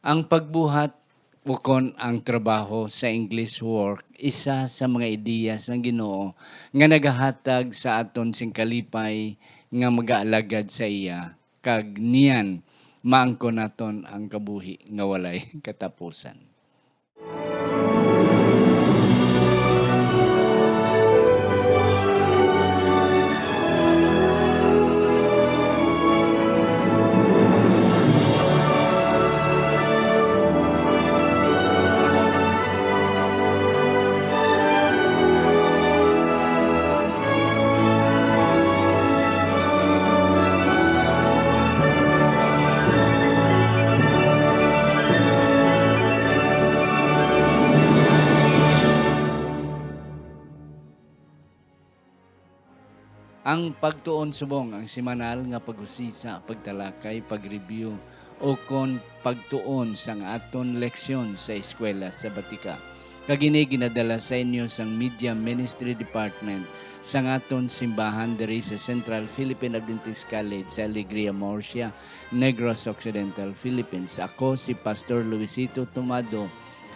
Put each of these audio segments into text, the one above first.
Ang pagbuhat ukon ang trabaho sa English work isa sa mga ideya sang Ginoo nga nagahatag sa aton sing kalipay nga magaalagad sa iya kag niyan maangkon naton ang kabuhi nga walay katapusan. Ang pagtuon subong ang semanal nga pag-usisa, pagtalakay, pag-review o kon pagtuon sang aton leksyon sa eskwela sa Batika. Kagini ginadala sa inyo sang Media Ministry Department sang aton simbahan diri sa Central Philippine Adventist College sa Alegria, Murcia, Negros Occidental, Philippines. Ako si Pastor Luisito Tomado,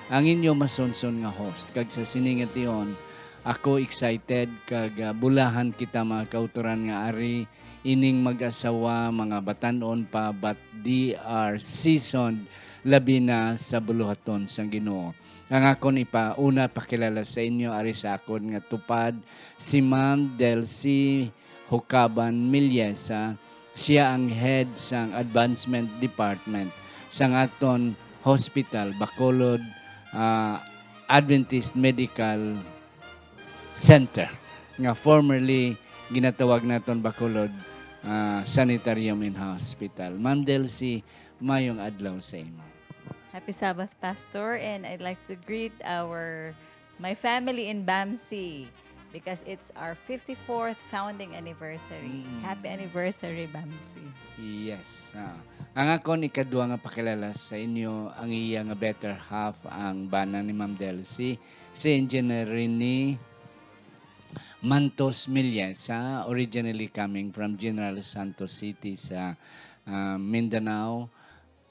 ang inyo masonson nga host. Kag sa siningation, ako excited kag bulahan kita mga kauturan nga ari ining mag-asawa mga batanon pa but they are seasoned labi na sa buluhaton sang Ginoo. Ang akon ipauna pakilala sa inyo ari sa akon nga tupad si Ma'am Delcy Hukaban Milyesa. Siya ang head sang Advancement Department sang aton hospital Bacolod Adventist Medical Center nga formerly ginatawag naton Bacolod Sanitarium and Hospital. Ma'am Delcy, mayong adlaw sa imo. Happy Sabbath, Pastor, and I'd like to greet my family in Bamsi because it's our 54th founding anniversary. Happy anniversary, Bamsi. Yes. Ang akon ikaduha nga pakilala sa inyo ang iya nga better half ang bana ni Ma'am Delcy, si Engineer Rini Mantos Milyesa, originally coming from General Santos City sa Mindanao.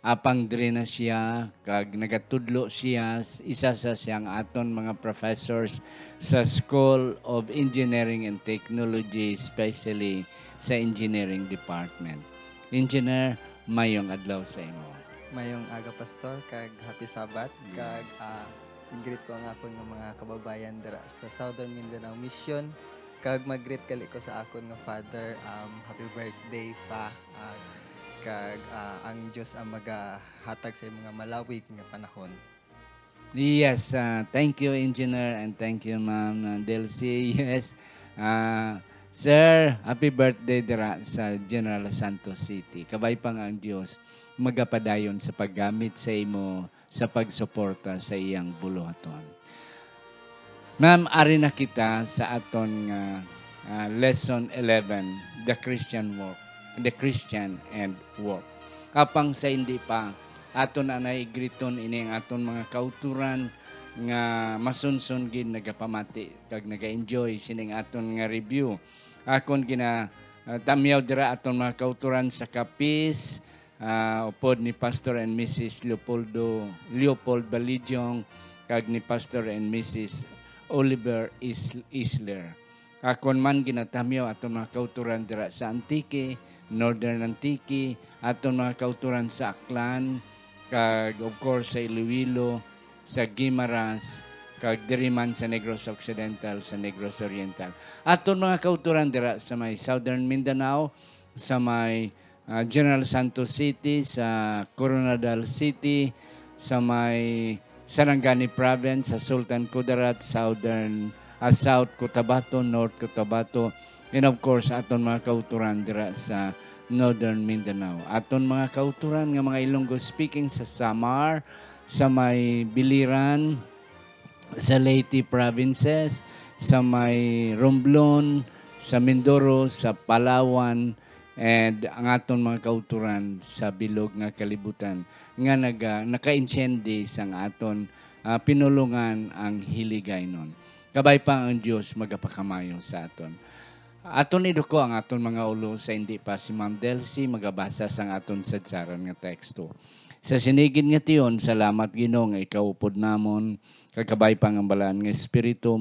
Apang diri na siya, kag nagatudlo siya, isa sa siyang aton mga professors sa School of Engineering and Technology, especially sa Engineering Department. Engineer, mayong adlaw sa imo. Mayong aga pastor kag happy sabat kag i-greet ko ang akon nga mga kababayan dira sa Southern Mindanao Mission kag mag-greet kali ko sa akon nga father happy birthday pa kag ang Dios ang magahatag sa mga malawig nga panahon. Yes, thank you, Engineer, and thank you, Ma'am Delcy. Yes, Sir, happy birthday dira sa General Santos City. Kabay pang ang Diyos magapadayon sa paggamit sa imo sa pagsuporta sa iyang buluhaton. Ma'am, ari na kita sa aton lesson 11, the Christian and work. Kapang sa hindi pa aton anay griton ini ang aton mga kauturan nga masunson gid nagapamati kag naga-enjoy sining aton nga review. Akon gina tamyaw dira aton mga kauturan sa kapis upod ni Pastor and Mrs. Leopold Balidyong kag ni Pastor and Mrs. Oliver Isler. Akon man ginatamyaw aton mga kauturan dira sa Antique, Northern Antique, aton mga kauturan sa Aklan, kag of course sa Iloilo, sa Guimaras, kag diri man sa Negros Occidental, sa Negros Oriental. Aton mga kauturan dira sa may Southern Mindanao, sa may General Santos City, sa Coronadal City, sa may Sarangani Province, sa Sultan Kudarat, South Cotabato, North Cotabato, and of course aton mga kauturan dira sa Northern Mindanao. Aton mga kauturan nga mga Ilonggo speaking sa Samar, sa may Biliran, sa Leyte provinces, sa may Romblon, sa Mindoro, sa Palawan, and ang aton mga kauturan sa bilog nga kalibutan nga naka-insendi sang aton pinulungan ang hiligaynon. Kabay pa ang Dios magapakamayo sa aton. Aton iduko ang aton mga ulo sa hindi pa si Ma'am Delcy magabasa sang aton sadsaran nga teksto. Sa sinigid nga tiyon, salamat Ginoo nga ikaw upod namon kagkabay pangambalaan nga espiritu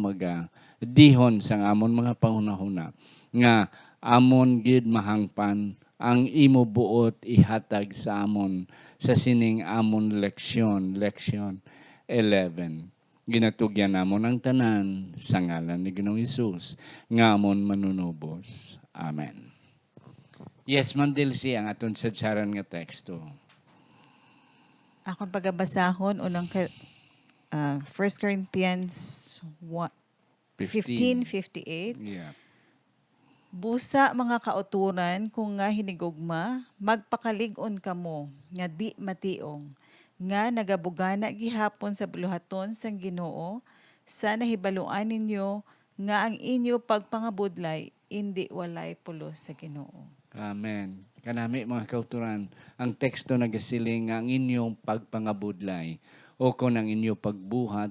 dihon sang amon mga panghunahuna nga amon gid mahangpan ang imo buot ihatag sa amon sa sining amon leksyon 11. Ginatugyan namon ang tanan sa ngalan ni Ginoong Hesus nga amon manunubos. Amen. Yes, Ma'am Delcy, ang aton sadsaran nga teksto. Akong pagabasahon, 1 Corinthians 15:58. Yeah. Busa mga kauturan kung nga hinigugma, magpakalig-on kamo, nga di mationg, nga nagabugana gihapon sa buluhaton sang Ginoo, sa nahibaluan ninyo, nga ang inyo pagpangabudlay, hindi walay pulos sa Ginoo. Amen. Kanami mga kauturan, ang teksto nagasiling nga ang inyong pagpangabudlay o kung ang inyong pagbuhat,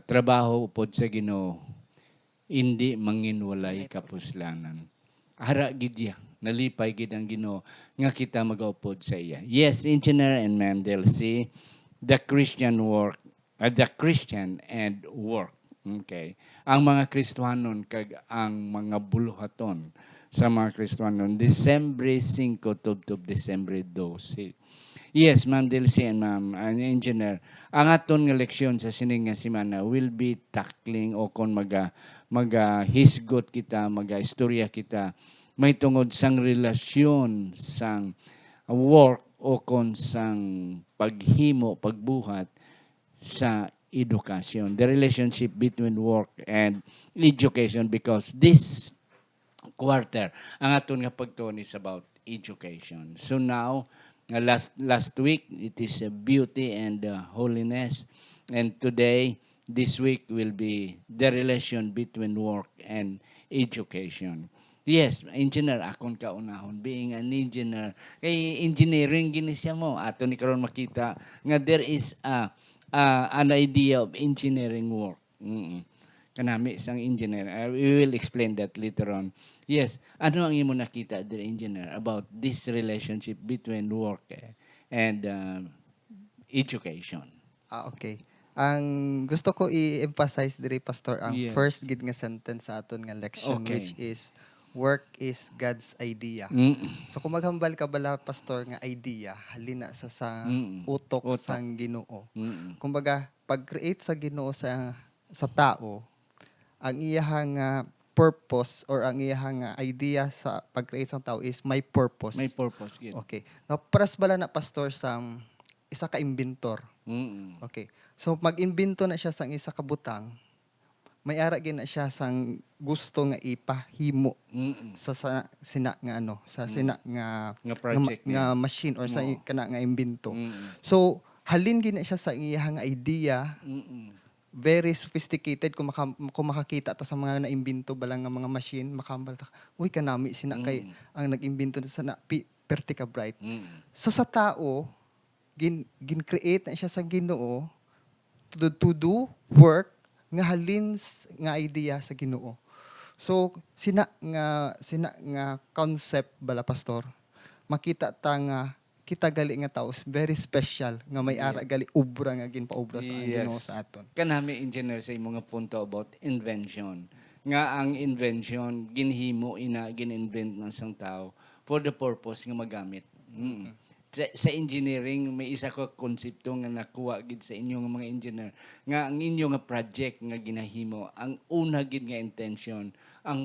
trabaho upod sa Ginoo, hindi manginwalay kapuslanan. Ara gid ya, nalipay gid ang Ginoo nga kita magaupod sa iya. Yes, Engineer and Ma'am Delcy, the Christian and work. Okay. Ang mga Kristiyanon kag ang mga buluhaton sa mga Kristiyanon, Disyembre 5 tubtob Disyembre 12. Yes, Ma'am Delcy and Ma'am Engineer, ang aton nga leksyon sa sining nga semana will be tackling o kung hisgot kita, istorya kita, may tungod sang relasyon sang work o kung sang paghimo, pagbuhat sa edukasyon. The relationship between work and education, because this quarter, ang aton nga pagtuon is about education. So now, last week, it is beauty and holiness. And today, this week will be the relation between work and education. Yes, engineer, akon kaunahon. Being an engineer, kay engineering gini siya mo. Ato ni karon makita nga there is an idea of engineering work. Kanami sang engineer. We will explain that later on. Yes, ano ang imo nakita, dear engineer, about this relationship between work and education? Okay. Ang gusto ko i-emphasize diri pastor ang Yes. first gid nga sentence sa aton nga lection, Okay. which is work is God's idea. So kung maghambal ka bala pastor nga idea halina sa utok Utok. sang Ginoo. Mm-mm. Kumbaga pag-create sa Ginoo sa tao, ang iyahang purpose or ang iyahang idea sa pag-create sa tao is may purpose. May purpose gid. Okay. Now, paras bala na pastor sa isa ka inventor. Mm-mm. Okay. So mag-imbento na siya sang isa ka butang. May ara gid na siya sang gusto nga ipahimo Mm-mm. sa sina nga Nga project nga niya. machine or sa Oo. kana nga imbento. Mm-mm. So halin gid na siya sa iyang idea, Mm-mm. very sophisticated kung makakita ta sa mga naimbento balang nga mga machine, makambal ta. Uy kanami sina kay ang nag-imbento sa pertika bright. Mm-mm. So sa tao gin-create na siya sa Ginoo to do work nga halin nga idea sa Ginoo. So sina nga concept bala pastor. Makita ta nga kita gali nga tao is very special nga may ara gali ubra nga ginpaubra sa Ginoo sa aton. Kanami engineer sa imong nga punto about invention. Nga ang invention gin-invent ng isang tao for the purpose nga magamit. Sa engineering may isa ko konsepto nga nakuha gid sa inyo nga mga engineer nga ang inyo nga project nga ginahimo, ang una gid nga intention ang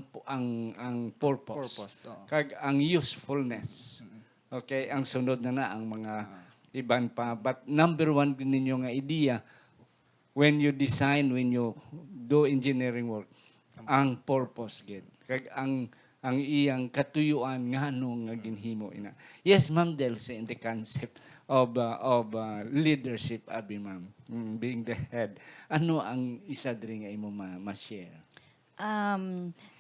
purpose. Oo. Kag ang usefulness. Okay, ang sunod na ang mga iban pa, but number one gid ninyo nga idea when you do engineering work, ang purpose gid. Kag ang iyang katuyuan ngano nga ginhimo ina. Yes, Ma'am Delcy, in the concept of leadership abi ma'am, being the head. Ano ang isa diri nga imo ma-share?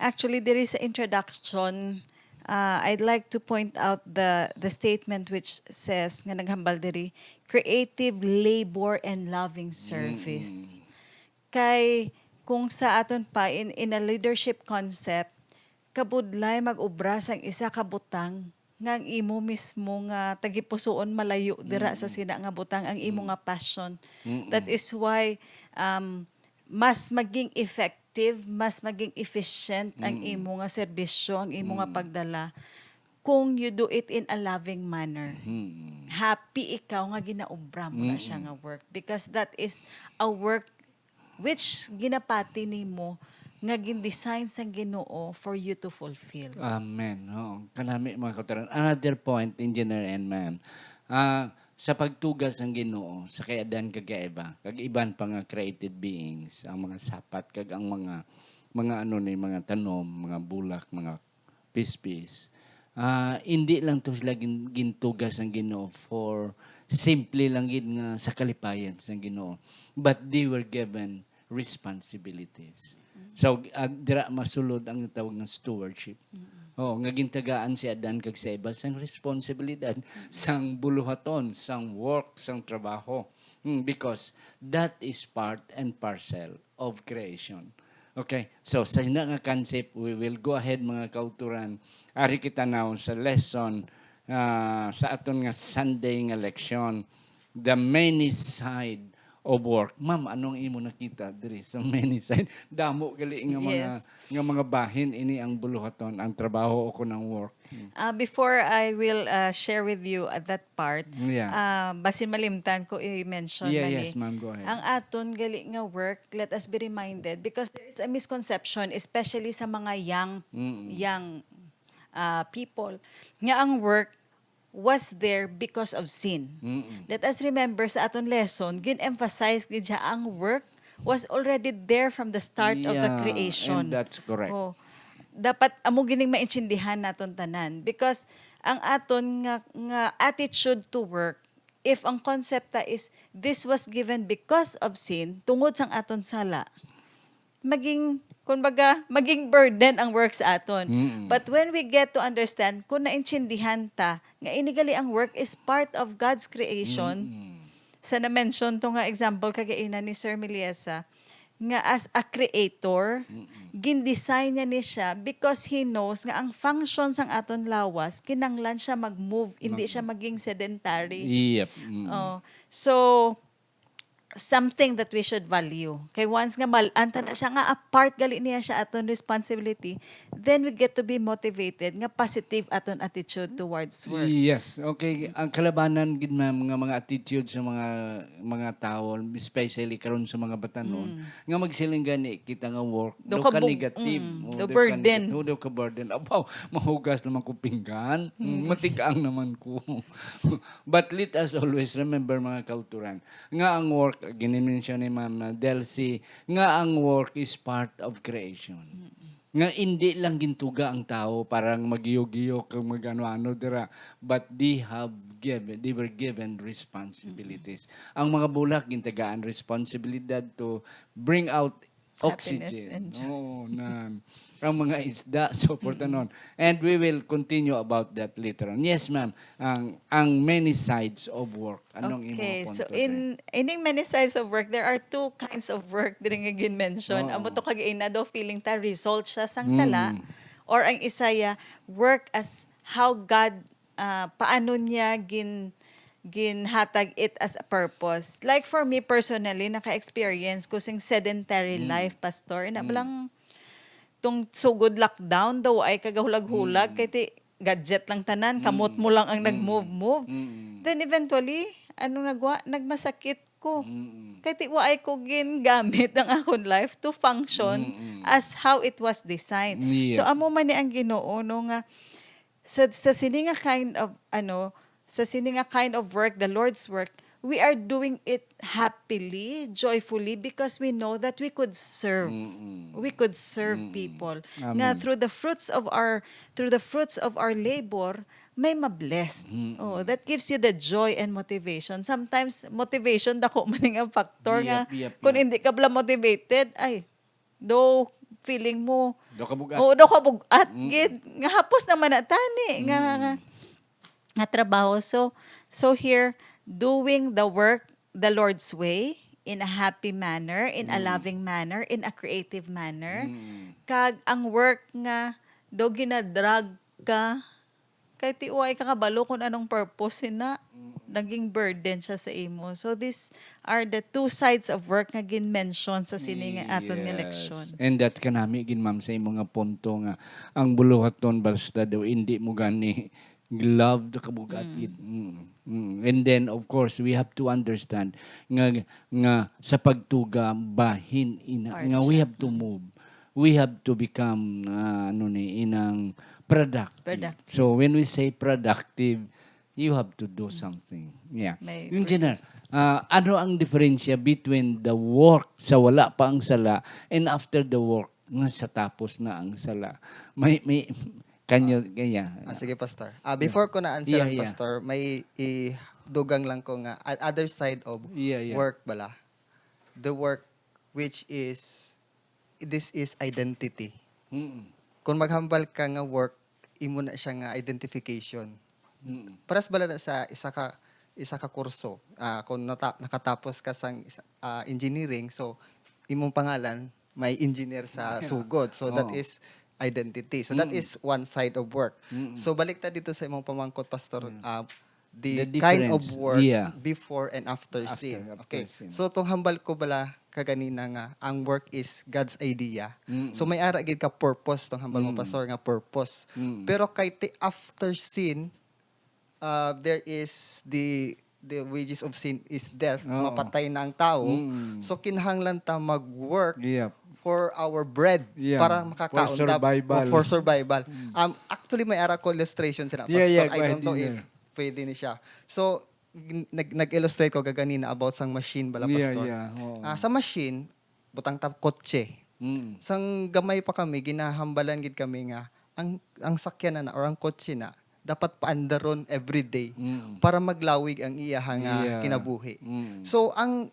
Actually, there is an introduction. I'd like to point out the statement which says, nga naghambal diri, creative labor and loving service. Kay kung sa aton pa in a leadership concept, kabudlay mag-ubra sang isa ka butang nga ang imo mismo nga tagipusoon malayo dira sa sina nga butang ang imo nga passion. That is why mas maging effective, mas maging efficient ang imo nga serbisyo, ang imo nga pagdala kung you do it in a loving manner. Happy ikaw nga ginaobra mo na siya nga work because that is a work which ginapati nimo nga gin-design sang Ginoo for you to fulfill. Amen. Oo. Kanami mga kauturan. Another point, engineer and ma'am. Sa pagtugas ng Ginoo, sa kayadan kagaiba, kag iban pa nga created beings, ang mga sapat, kag ang mga ano ni mga tanom, mga bulak, mga pispis. Hindi lang to sila gintugas ng Ginoo for simply lang gid nga sa kalipayan sa Ginoo, but they were given responsibilities. So, dira masulod ang tawag ng stewardship. Oh, nga gintagaan si Adan kag sa iba sang responsibilidad, sang buluhaton, sang work, sang trabaho. Because that is part and parcel of creation. Okay, so sa hina nga concept, we will go ahead mga kauturan. Ari kita now sa lesson sa aton nga Sunday nga leksyon, the many side of work. Ma'am, anong imo nakita diri sa many side? Damo gali nga mga Yes. nga mga bahin ini ang buluhaton, ang trabaho o kunang work. Before I will share with you at that part, Yeah. basin malimtan ko i-mention Yeah, mali. yes, ma'am, go ahead. Ang aton gali nga work, let us be reminded because there is a misconception especially sa mga young people nga ang work was there because of sin. Let us remember sa aton lesson, gin-emphasize gid siya ang work was already there from the start of the Yeah, creation. and that's correct. Oh, dapat amo gining maintindihan naton tanan because ang aton nga attitude to work, if ang konsepta is this was given because of sin tungod sang aton sala, maging burden ang work sa aton. But when we get to understand kung naintindihan ta nga inigali ang work is part of God's creation, sa na-mention to nga example kagaina ni Sir Miliesa, nga as a creator, gin-design niya ni siya because he knows nga ang functions ang aton lawas, kinanglan siya mag-move, hindi siya maging sedentary. Yep. Oh, so, something that we should value. Kay once nga malanta na siya nga apart gali niya siya aton responsibility, then we get to be motivated nga positive aton attitude towards work. Yes, okay. Ang kalabanan gid ma'am nga mga attitude sa mga tao, especially karon sa mga batanon, nga magsiling gani kita nga work, Do do ka ka bug- negative, do burden. do ka burden. Abaw, mahugas naman ko pinggan, matigaang naman ko. But let us always remember mga kauturan, nga ang work, ginimension ni Ma'am Delcy, nga ang work is part of creation. Nga hindi lang gintuga ang tao parang magiyog-giyog kung magano-ano dira, but they were given responsibilities. Ang mga bulak gintagaan responsibilidad to bring out Happiness oxygen. and joy. Oo, na ang mga isda, so forth and on. And we will continue about that later on. Yes, ma'am. Ang many sides of work. Anong Okay, imo so punto in many sides of work, there are two kinds of work diri nga gin-mention. Oo. Amo to kagaina daw feeling ta result siya sang sala or ang isaya work as how God paano niya ginhatag it as a purpose. Like for me personally, naka-experience ko sing sedentary life, pastor. Ina balang tong sugod lockdown daw ay kagahulag-hulag kay ti gadget lang tanan, kamot mo lang ang nag-move-move. Then eventually, nagmasakit ko. Kay ti waay ko gingamit ang akong life to function as how it was designed. Yeah. So amo man ni ang Ginoo no nga sa sini nga kind of work, the Lord's work, we are doing it happily, joyfully, because we know that we could serve. We could serve people. Amen. Nga through the fruits of our labor, may mabless. Oh, that gives you the joy and motivation. Sometimes motivation dako man ang factor nga Yep. kung hindi ka bala motivated, ay do feeling mo Do ka bugat. Oo, do ka bugat gid nga hapos naman na tani nga trabaho. So here, doing the work the Lord's way in a happy manner, in a loving manner, in a creative manner. Kag ang work nga do ginadrag ka Kay ti uway ka kabalo kung anong purpose na naging burden siya sa imo. So these are the two sides of work nga gin-mention sa sini nga aton nga leksyon. And that kanami gin ma'am sa imong nga punto nga ang buluhaton basta daw hindi mo gani love the kabugatid. And then of course we have to understand nga sa pagtuga bahin ina Art nga we siya. have to move. We have to become inang productive. Productive. So when we say productive, you have to do something. Yeah. May Engineer, ano ang diferensya between the work sa wala pa ang sala and after the work nga sa tapos na ang sala? May kanyo kaya. Sige, Pastor. Before ko na answer, Yeah. Pastor, may dugang lang ko nga, other side of Yeah. work bala. The work which is, this is identity. Mm. Kung maghambal ka nga work, imo na siya nga identification. Mm. Paras bala na sa isa ka kurso. Kung nakatapos ka sa engineering, so imong pangalan may engineer sa sugod. So that Oo. is identity. So that is one side of work. So balik ta dito sa imong pamangkot, Pastor. The The kind of difference, work yeah. before and after sin. After Okay. sin. So tong hambal ko bala kaganina nga ang work is God's idea. So may ara gid ka purpose tong hambal mo, Pastor, nga purpose. Pero kay after sin, there is the wages of sin is death. Oo. Mapatay na ang tao. So kinahanglan ta mag-work Yeah. for our bread Yeah. para makakaon For survival. For survival. Actually may ara ko illustration sila, Pastor. Yeah, I don't know go if ahead, pwede ni siya. So nag-illustrate ko gaganina about sang machine bala, Pastor. Yeah. Oo. Sa machine butang tap kotse. Sang gamay pa kami ginahambalan gid kami nga ang sakyanan na or ang kotse na dapat paandaron every day para maglawig ang iya nga Yeah. kinabuhi. Mm. So ang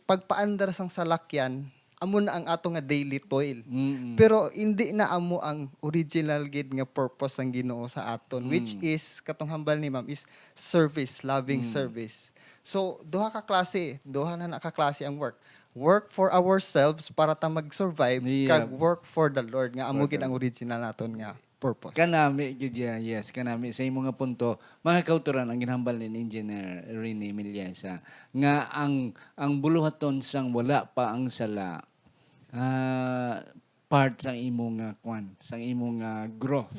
pagpaandar sang salakyan amo na ang ato nga daily toil. Pero hindi na amo ang original gid nga purpose ang Ginoo sa aton, which is katong hambal ni Ma'am is service, loving service. So duha na ka klase ang work. Work for ourselves para ta mag-survive, Yeah. kag work for the Lord nga amo For gid the ang original naton nga purpose. Kanami gid yes, kanami sa imong nga punto, mga kauturan ang ginhambal ni Engineer Rene Milyesa nga ang buluhaton sang wala pa ang sala part sang imong sang imong growth.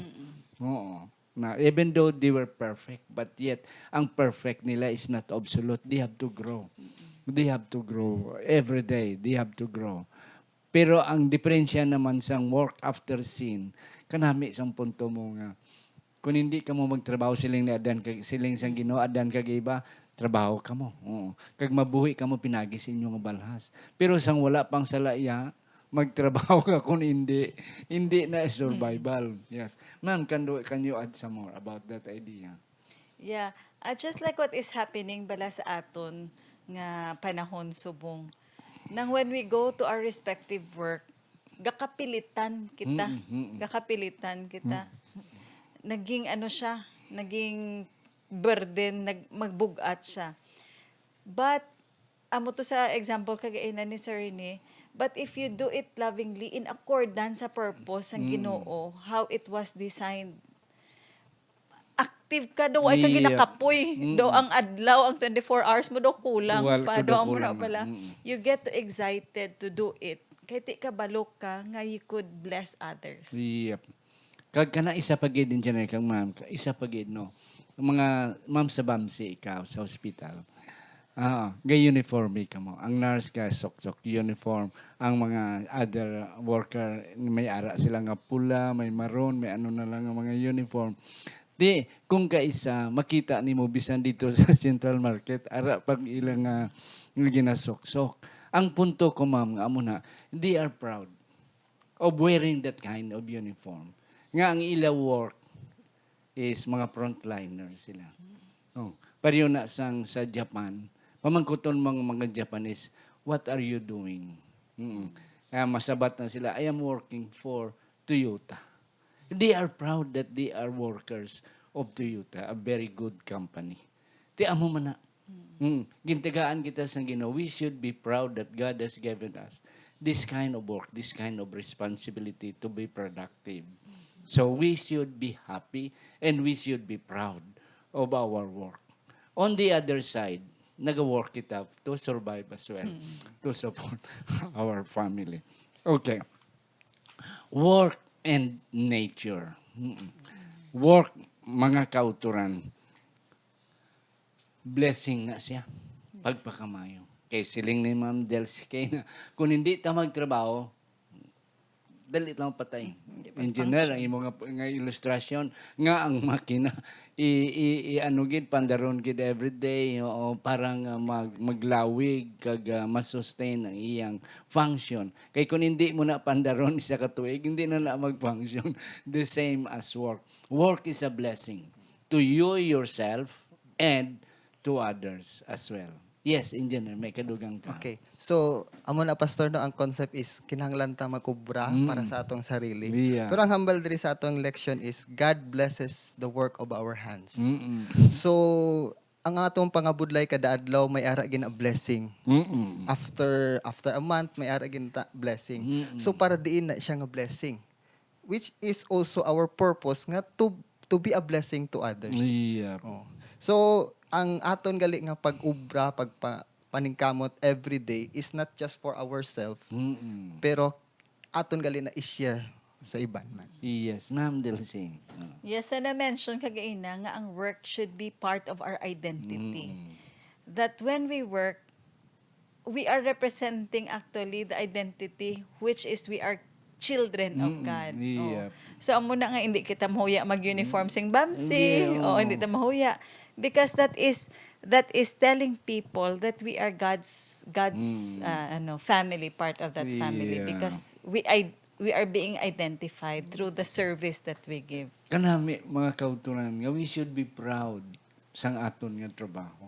Oo. Na even though they were perfect, but yet ang perfect nila is not absolute. They have to grow. They have to grow every day. They have to grow. Pero ang diferensya naman sang work after sin, kanami sang punto mo nga kung hindi ka mo magtrabaho siling na adan kag siling sang Ginoo adan kag iba trabaho ka mo. Oo. Kag mabuhi ka mo pinagi sa inyo nga balhas. Pero sang wala pang salaya magtrabaho ka kung hindi na survival. Yes. Ma'am, can you add some more about that idea? Yeah. Just like what is happening bala sa aton nga panahon subong. Nang when we go to our respective work, gakapilitan kita. Gakapilitan kita. Naging siya, naging burden, magbugat siya. But, amo to sa example kagaina ni Sir Rene, but if you do it lovingly, in accordance sa purpose ng Ginoo, how it was designed, active ka daw ay ka Yeah. ginakapoy. Do ang adlaw, ang 24 hours mo do kulang. Wal, Pa, kudo do ang kulang. mura pala. You get excited to do it. Kaya ti ka balok ka nga you could bless others. Yep. Kag kana isa pa gid engineer kang ma'am, isa pa gid no. Ang mga ma'am sa BAMSI ikaw sa hospital. Gay uniform ka mo. Ang nurse ka sok-sok uniform. Ang mga other worker may ara sila nga pula, may maroon, may ano na lang ang mga uniform. Di kung kaisa makita nimo bisan dito sa Central Market ara pag ilang nga ginasok-sok. Ang punto ko ma'am nga amo na, they are proud of wearing that kind of uniform. Nga ang ila work is mga frontliner sila. Oh, pariyo na sa Japan, pamangkuton mga Japanese, what are you doing? Kaya masabat na sila, I am working for Toyota. They are proud that they are workers of Toyota, a very good company. Ti amo man na. Gintagaan kita sa Ginoo. We should be proud that God has given us this kind of work, this kind of responsibility to be productive. So we should be happy and we should be proud of our work. On the other side, nag-work it out to survive as well, to support our family. Okay. Work and nature. Work, mga kauturan, blessing na siya. Pagpakamayo. Kay siling ni Ma'am Delcy kay na, kung hindi ta magtrabaho, dali lang patay. Engineer, ang imong nga ilustrasyon, nga ang makina, ano gid pandaron gid everyday, o parang maglawig, kag masustain ang iyang function. Kay kung hindi mo na pandaron isa ka tuig, hindi na mag-function. The same as work. Work is a blessing to you yourself and to others as well. Yes, engineer, may kadugang ka. Okay. So, amo na pastor no, ang concept is kinahanglan ta magkubra para sa atong sarili. Yeah. Pero ang humble diri sa atong lection is God blesses the work of our hands. So, ang atong pangabudlay kada adlaw may ara gin a blessing. After a month may ara gin ta blessing. So para diin na siya nga blessing, which is also our purpose nga to be a blessing to others. Yeah. Oh. So, ang aton gali nga pag-ubra, paningkamot every day is not just for ourselves, pero aton gali na i-share sa iban man. Yes, Ma'am Delcy. Yes, and na-mention kagaina nga ang work should be part of our identity. That when we work, we are representing actually the identity which is we are children of God. Yep. So amo na nga hindi kita mahuya mag-uniform sing bamsi, Hindi, o hindi ta mahuya, because that is telling people that we are God's family, part of that family, Yeah. because we are being identified through the service that we give. Kanami, mga kauturan nga, we should be proud sang aton nga trabaho.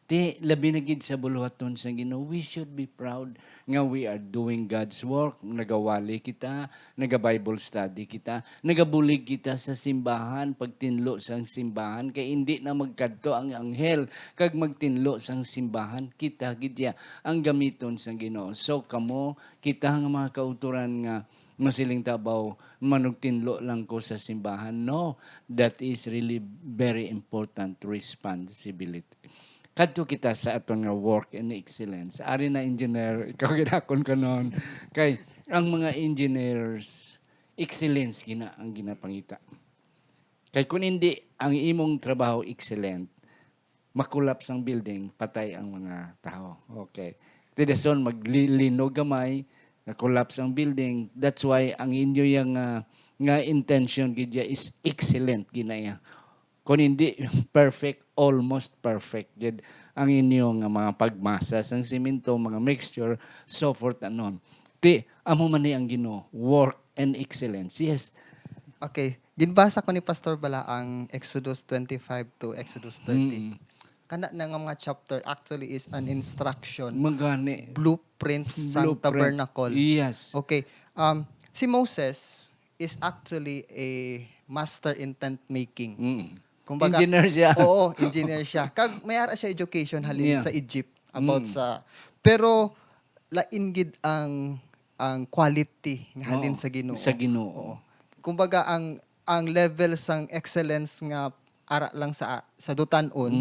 Ti, labi na gid sa buluhaton sa Ginoo, we should be proud nga we are doing God's work. Nagawali kita, naga-Bible study kita, nagabulig kita sa simbahan, pagtinlo sang simbahan, kay hindi na magkadto ang anghel, kag magtinlo sang simbahan, kita gidya ang gamiton sa Ginoo. So kamo, kita nga mga kauturan nga, masiling tabaw, manugtinlo lang ko sa simbahan. No, that is really very important responsibility. Kadto kita sa atong nga work and excellence. Ari na engineer, ikaw ginakon ka noon. Kay ang mga engineers, excellence ang ginapangita. Kay kung hindi ang imong trabaho excellent, makulaps ang building, patay ang mga tao. Okay. Tidason maglinog gamay, na-collapse ang building. That's why ang inyo yung nga intention gidya is excellent ginaya. Kung hindi perfect, almost perfect. Yun ang inyong mga pagmasa sang simento, mga mixture, so forth and on. Amo man ni ang Ginoo, work and excellence. Yes. Okay. Ginbasa ko ni Pastor Bala ang Exodus 25 to Exodus 30. Kana na nga mga chapter actually is an instruction, Magani. blueprint sa Blueprint. tabernacle. Yes. Okay. Si Moses is actually a master in tent making. Kumbaga, Engineer siya. Oo, engineer siya. Kag may ara siya education halin Yeah. sa Egypt about pero lain gid ang quality nga halin Oo, sa Ginoo. sa Ginoo. Oo. Kumbaga ang level sang excellence nga ara lang sa dutan-on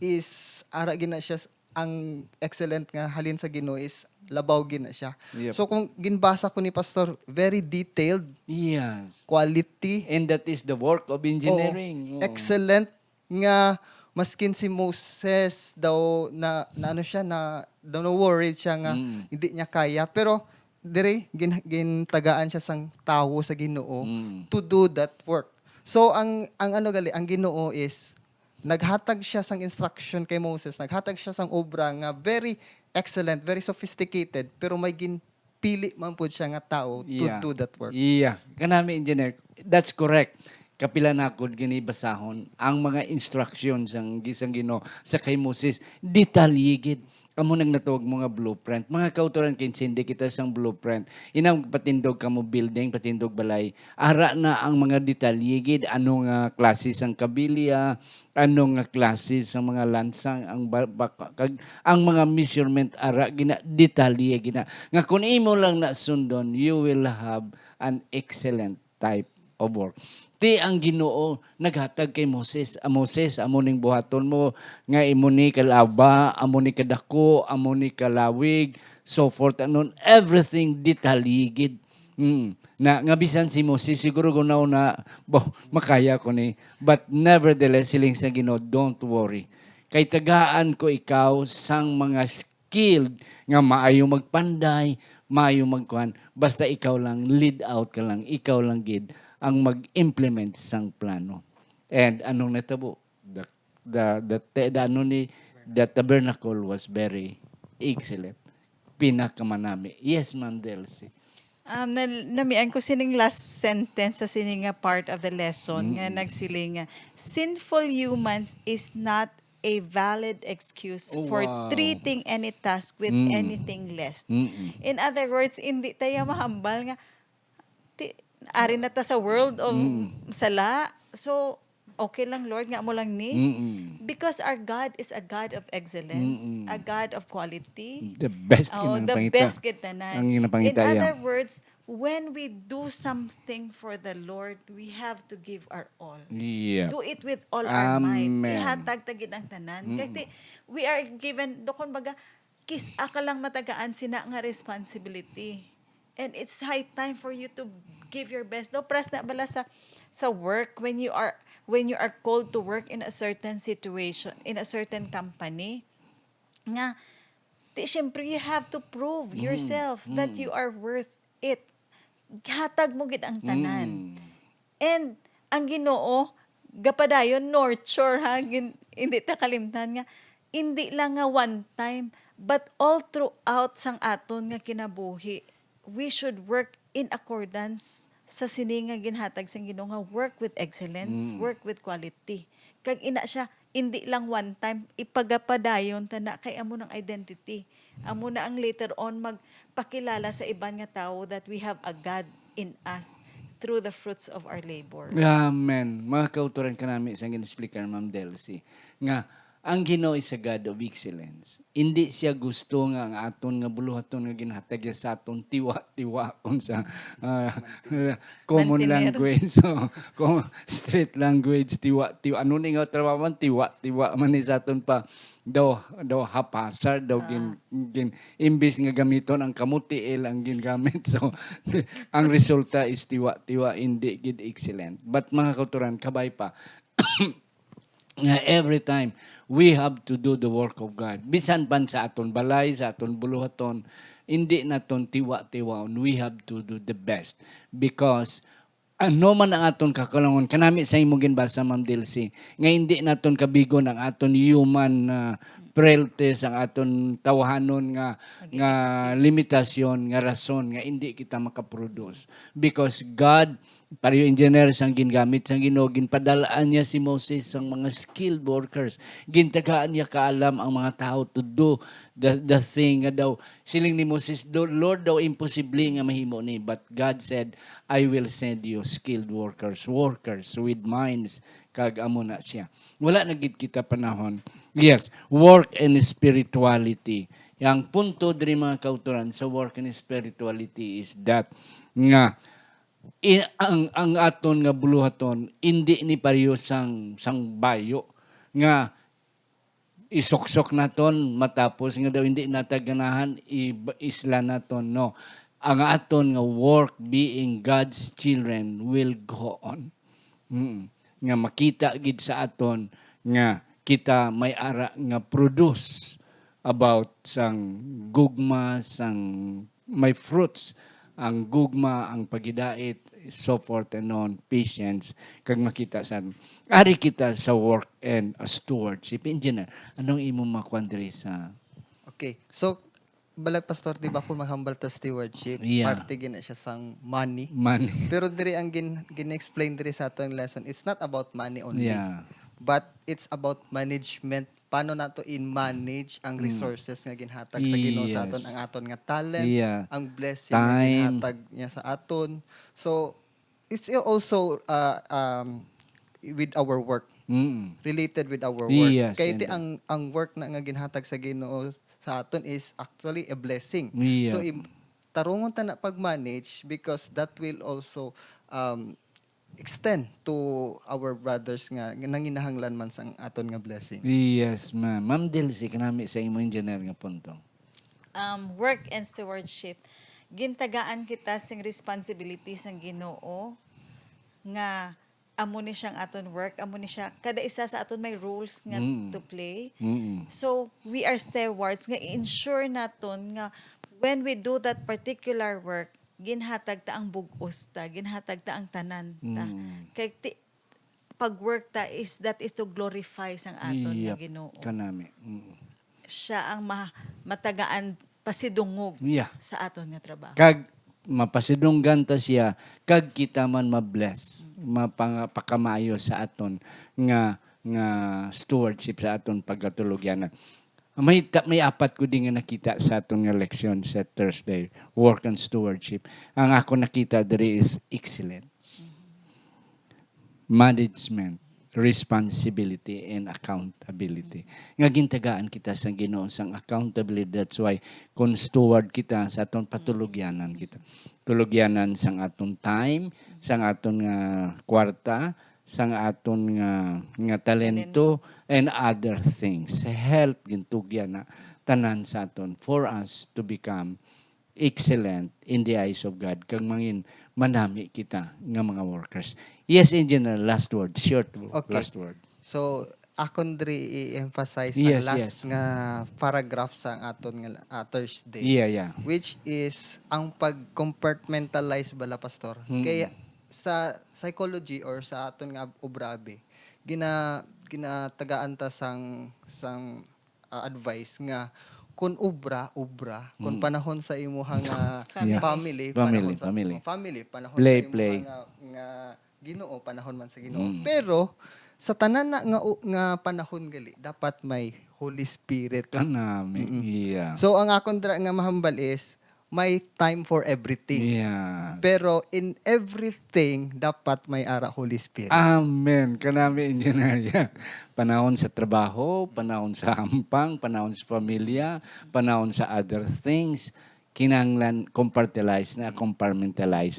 is ara gina siya ang excellent nga halin sa Ginoo is labaw gina siya. Yep. So kung ginbasa ko ni Pastor, very detailed, Yes. quality, And that is the work of engineering. oo, excellent nga maskin si Moses daw na ano siya na daw na worried siya nga hindi niya kaya, pero dire gintagaan siya sang tawo sa Ginoo to do that work. So ang ano gali ang Ginoo is naghatag siya sang instruction kay Moses, naghatag siya sang obra nga very excellent, very sophisticated, pero may ginpili man pud siya nga tao to do that work. Yeah. Kanami engineer, that's correct. Kapila na ako ginibasahon ang mga instructions ang gisang Ginoo sa kay Moses, detalyigid. Amo nang natuog mga blueprint. Mga kauturan kay sindi kita sang blueprint. Inang patindog kamo building, patindog balay. Ara na ang mga detalyigid, anong klase sang kabilya, anong klase sang mga lansang, ang mga measurement ara gina detalye gina. Nga kung imo lang na sundon, you will have an excellent type of work. Ti ang Ginoo naghatag kay Moses. Moses, amo ning buhaton mo nga imo ni kalaba, amo ni kadako, amo ni kalawig, so forth and on. Everything detaligid. Na nga bisan si Moses siguro gunaw na makaya ko ni, but nevertheless siling sa Ginoo, don't worry. Kay tagaan ko ikaw sang mga skilled nga maayo magpanday, maayo magkuhan, basta ikaw lang lead out ka lang, ikaw lang gid ang mag-implement sang plano. And anong natabo? The tabernacle was very excellent. Pinakamanami. Yes, Ma'am Delcy. Namian ko sining last sentence sa sining nga part of the lesson nga nagsiling nga, sinful humans is not a valid excuse Oh, for wow. treating any task with anything less. Mm-mm. In other words, hindi tayo mahambal nga ari na ta sa world of sala. So okay lang Lord nga mo lang ni. Mm-mm. Because our God is a God of excellence, a God of quality. The best Oh, kinang the pangita. best kita na. Ang In ginapangita other yan. words, when we do something for the Lord, we have to give our all. Yeah. Do it with all our might. Amen. Ihatag tagid ang tanan. Kasi we are given, dokon baga, aka lang matagaan sina nga responsibility. And it's high time for you to give your best. No, pras na bala sa work when you are called to work in a certain situation, in a certain company. Nga, syempre you have to prove yourself that you are worth it. Hatag mo gid ang tanan. And ang Ginoo gapadayon nurture ha, hindi ta kalimtan nga hindi lang nga one time but all throughout sang aton nga kinabuhi. We should work in accordance sa sini nga ginhatag sang Ginoo nga work with excellence, work with quality. Kag ina siya hindi lang one time ipagapadayon ta na kay amo ng identity. Amo na ang later on magpakilala sa iban nga tao that we have a God in us through the fruits of our labor. Amen. Mga kauturan ka namin isang gin-explicar, Ma'am Delcy, nga ang Ginoo is a God of excellence. Hindi siya gusto nga ang aton nga buluhaton nga ginhatag niya sa aton tiwa-tiwa kung sa common Mantener. language. So, kung street language, tiwa-tiwa. Ano ni nga trabawan? Tiwa-tiwa man ni sa aton pa daw haphazard daw imbis nga gamiton ang kamutiil ang gingamit. So, ang resulta is tiwa-tiwa, hindi gid excellent. But mga kauturan, kabay pa, nga every time we have to do the work of God. Bisan pan sa aton balay, sa aton buluhaton, hindi naton tiwa-tiwaon. We have to do the best because ano man ang aton kakalangon kanami sa imo ginbasa, Ma'am Delcy, nga hindi naton kabigon ang aton human frailties, ang aton tawhanon nga limitasyon, nga rason nga hindi kita makaproduce because God pareho engineer sang gingamit sang Ginoo, ginpadalaan niya si Moses sang mga skilled workers. Gintagaan niya kaalam ang mga tao to do the thing nga daw siling ni Moses, Lord daw imposible nga mahimo ni, but God said, I will send you skilled workers with minds, kag amo na siya. Wala na gid kita panahon. Yes, work and spirituality. Yang punto diri mga kauturan sa work and spirituality is that nga ang aton nga buluhaton hindi ni pareho sang bayo nga isuksok naton matapos nga daw hindi nataganahan isla naton. No, ang aton nga work being God's children will go on. Nga makita gid sa aton nga kita may ara nga produce about sang gugma, sang may fruits, ang gugma, ang pagidait, so forth and on, patience, kag makita sa ari kita sa work and stewardship. Engineer, anong imo makuan diri sa Okay. So, balag pastor, di ba kung mahambal ta stewardship, Yeah. parte gina siya sang money. man? Pero diri ang gin-explain diri sa atong lesson, it's not about money only. Yeah. But it's about management. Paano nato in-manage ang resources nga ginhatag sa Ginoo sa aton, Yes. ang aton nga talent, Yeah. ang blessing nga Time. ginhatag niya sa aton. So, it's also with our work, related with our work. Yes, Kaya iti and- ang work na nga ginhatag sa Ginoo sa aton is actually a blessing. Yeah. So tarungon ta na pag-manage because that will also extend to our brothers nga nanginahanglan man sang aton nga blessing. Yes, ma'am. Ma'am Delcy, kanami sa imo engineer nga punto. Work and stewardship. Gintagaan kita sing responsibilities ng Ginoo nga amo ni siyang aton work, amo ni siya kada isa sa aton may rules nga to play. Mm. So we are stewards nga i-ensure naton nga when we do that particular work, ginhatag ta ang bug-os ta, ginhatag ta ang tanan ta. Kay pag-work ta that is to glorify sang aton nga Yep. Ginoo. Kanami. Siya ang matagaan pasidungog Yeah. sa aton nga trabaho. Kag mapasidunggan ta siya, kag kita man mabless, mapakamayo sa aton nga stewardship sa aton pagkatulogyanan. May apat ko din nga nakita sa aton nga leksyon sa Thursday, work and stewardship. Ang ako nakita diri is excellence, management, responsibility, and accountability. Nga gintagaan kita sa Ginoo sang accountability. That's why kung steward kita sa aton patulogyanan kita. Tulogyanan sang aton time, sang aton nga kwarta, sang aton nga talento, and other things. Health gintugyan na tanan sa aton for us to become excellent in the eyes of God kag mangin manami kita nga mga workers. Yes, engineer, last word, short Okay. last word. So akon diri i-emphasize Yes, ang last nga paragraph sa aton nga Thursday. Yeah. Which is ang pag-compartmentalize bala pastor. Kaya sa psychology or sa aton nga obrabe, ginatagaan ta sang advice nga kung ubra, kung panahon sa imuha nga Family. family, Family, panahon sa family. family, panahon Play, sa imuha play. nga Ginoo, panahon man sa Ginoo. Pero sa tanan na nga panahon gali, dapat may Holy Spirit. Kanami. Yeah. So ang akong dra nga mahambal is may time for everything. Yeah. Pero in everything dapat may ara Holy Spirit. Amen. Kanami engineer. Yeah. Panahon sa trabaho, panahon sa hampang, panahon sa pamilya, panahon sa other things. Kinanglan compartmentalize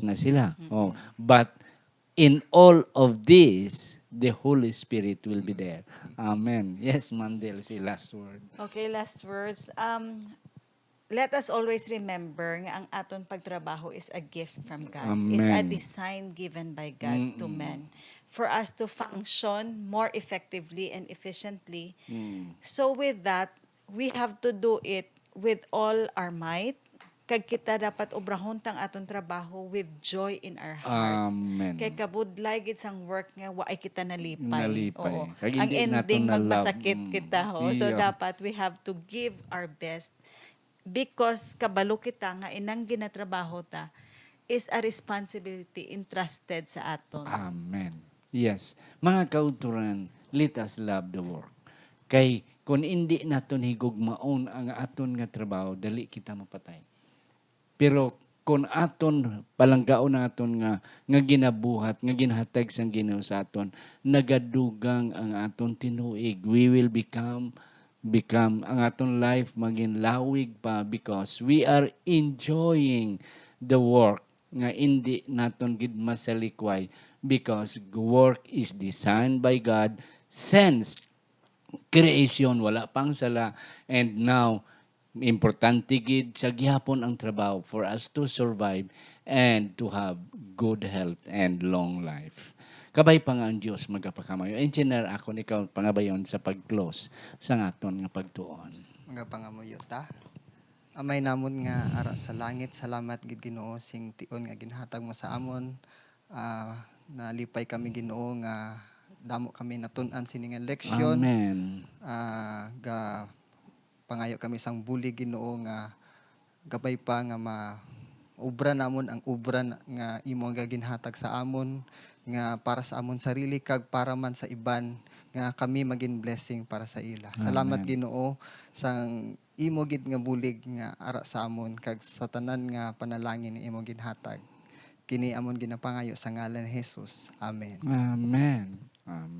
na sila. Oh, but in all of this, the Holy Spirit will be there. Amen. Yes, Ma'am Delcy, last word. Okay, last words. Let us always remember nga ang aton pagtrabaho is a gift from God. It's a Amen. design given by God to men for us to function more effectively and efficiently. So with that, we have to do it with all our might. Kag kita dapat obrahon tang aton trabaho with joy in our hearts. Amen. Kay kabudlay gid sang work nga wa ay kita nalipay. Nalipay. Oo. Kag Ang hindi nato ending na love. magmasakit kita ho. So Yeah. dapat we have to give our best because kabalo kita nga inang ginatrabaho ta is a responsibility entrusted sa aton. Amen. Yes. Mga kauturan, let us love the work. Kay kung hindi naton higugmaon ang aton nga trabaho, dali kita mapatay. Pero kung aton palanggaon naton nga ginabuhat, nga ginhatag sang Ginoo sa aton, nagadugang ang aton tinuig. We will become ang aton life maging lawig pa because we are enjoying the work nga hindi naton gid masalikway because work is designed by God since creation wala pang sala and now importante gid sa gihapon ang trabaho for us to survive and to have good health and long life. Kabay pa nga ang Diyos magapakamayo. Engineer, ako ikaw pangabayon sa pag-close sa aton nga pagtuon. Mga pangamuyo ta. Amay namon nga ara sa langit, salamat gid Ginoo sing tion nga ginhatag mo sa amon. Nalipay kami Ginoo nga damo kami natun-an sini nga leksyon. Amen. Ga pangayo kami sang buli Ginoo nga gabay pa nga ubra namon ang ubra nga imo nga ginhatag sa amon nga para sa amon sarili kag para man sa iban nga kami maging blessing para sa ila. Salamat Amen. Ginoo sang imo gid nga bulig nga ara sa amon kag sa tanan nga panalangin ni imo ginhatag. Kini amon ginapangayo sa ngalan ni Jesus. Amen. Amen. Amen.